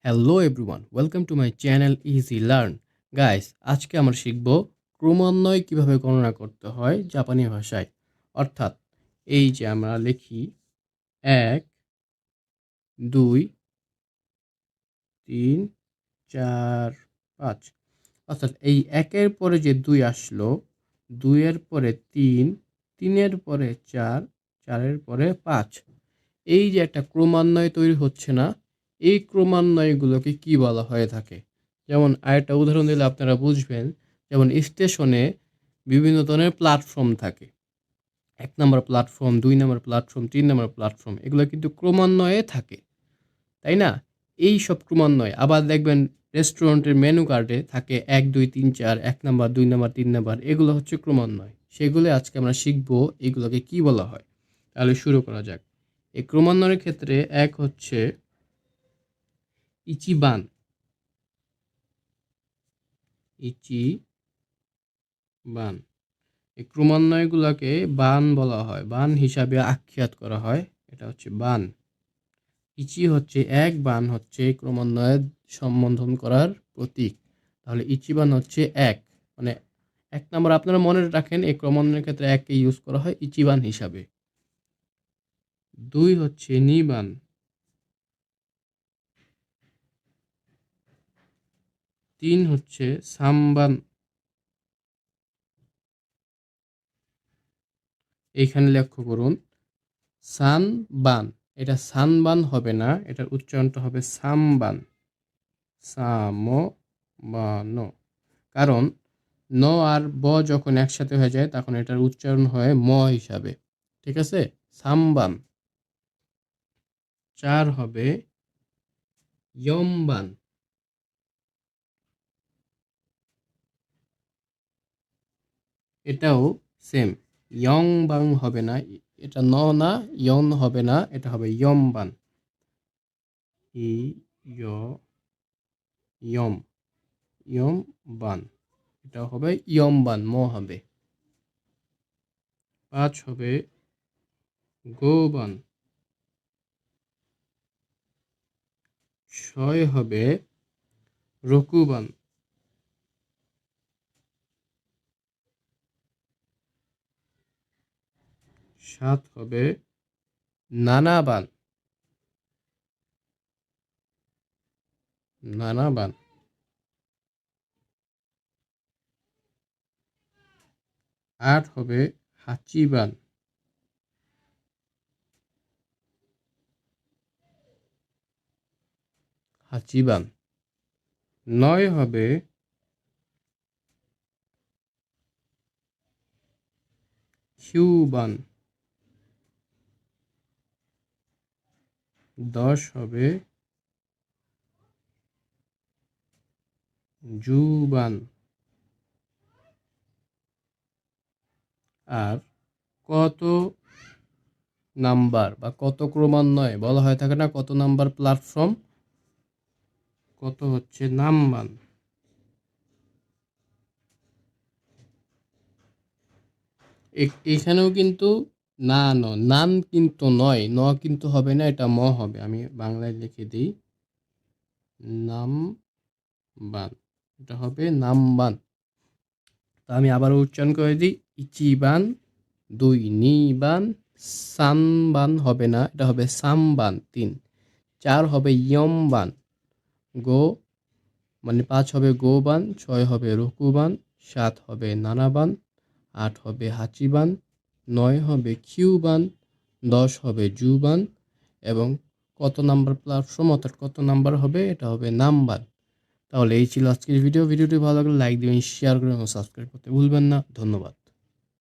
Hello everyone, welcome to my channel easy learn. Guys, আজকে আমরা শিখব ক্রমান্বয় কিভাবে গণনা করতে হয় জাপানি ভাষায়। অর্থাৎ এই যে আমরা লিখি ১, ২, ৩, ৪, ৫। অর্থাৎ এই ১-এর পরে যে ২ আসলো, ২-এর পরে ৩, ৩-এর পরে ৪, ৪-এর পরে ৫। এই যে একটা ক্রমান্বয় তৈরি হচ্ছে না, এই ক্রমান্বয়গুলোকে কি বলা হয়ে থাকে? যেমন আরেকটা উদাহরণ দিলে আপনারা বুঝবেন। যেমন স্টেশনে বিভিন্ন ধরনের প্ল্যাটফর্ম থাকে। ১ number platform, ২ number platform, ৩ number platform, এগুলো কিন্তু ক্রমান্বয়ে থাকে, তাই না? এই সব ক্রমান্বয় আবার দেখবেন রেস্টুরেন্টের মেনু কার্ডে থাকে ১, ২, ৩, ৪, ১ নাম্বার, ২ নাম্বার, ৩ নাম্বার, এগুলো হচ্ছে ক্রমান্বয়। সেগুলো আজকে আমরা শিখব এগুলোকে কি বলা হয়। তাহলে শুরু করা যাক। এই ক্রমান্বয়ের ক্ষেত্রে ১ হচ্ছে ইচিবান। ইচিবান। এই ক্রমান্বয়গুলোকে বান বলা হয়, বান হিসাবে আখ্যাত করা হয়। এটা হচ্ছে বান। ইচি হচ্ছে ১, বান হচ্ছে ক্রমান্বয়ের সম্বোধন করার প্রতীক। তাহলে ইচিবান হচ্ছে ১, মানে ১ নাম্বার। আপনারা মনে রাখেন এই ক্রমান্বয়ের ক্ষেত্রে ১ কে ইউজ করা হয় ইচিবান হিসাবে। ২ হচ্ছে নিবান। ৩ হচ্ছে সামবান। এইখানে লক্ষ্য করুন, সানবান, এটা সানবান হবে না, এটার উচ্চারণটা হবে সামবান। সামবান। কারণ ন আর ব যখন একসাথে হয়ে যায় তখন এটার উচ্চারণ হয় ম হিসাবে। ঠিক আছে? সামবান। ৪ হবে ইয়মবান। এটাও সেম, ইয়ংবাং হবে না, এটা ন না, ইয়ন হবে না, এটা হবে ইয়মবান। ই য় ইয়ম, ইয়মবান, এটা হবে ইয়মবান, ম হবে। ৫ হবে গোবান। ৬ হবে রকুবান। ৭ হবে নানাবান। নানাবান। ৮ হবে হাচিবান। হাচিবান। ৯ হবে কিউবান। ১০ হবে জুবান। আর কত নাম্বার বা কত ক্রমান্বয় বলা হয়ে থাকে না, কত নাম্বার প্ল্যাটফর্ম, কত হচ্ছে নামবান। এখানেও কিন্তু না ন, নান কিন্তু নয়, ন কিন্তু হবে না, এটা ম হবে। আমি বাংলায় লিখে দিই নামবান, এটা হবে নামবান। তো আমি আবার উচ্চারণ করে দিই, ইচিবান। ২ নিবান। সানবান হবে না, এটা হবে সামবান। ৩, ৪ হবে ইয়মবান। গো মানে ৫ হবে গোবান। ৬ হবে রকুবান। ৭ হবে নানাবান। ৮ হবে হাচিবান। ৯ হবে কিউবান। ১০ হবে জুবান। এবং কত নাম্বার প্ল্যাটফর্ম অর্থাৎ কত নাম্বার হবে, এটা হবে নামবান। তাহলে এই ছিল আজকের ভিডিওটি ভালো লাগলে লাইক দিবেন, শেয়ার করবেন এবং সাবস্ক্রাইব করতে ভুলবেন না। ধন্যবাদ।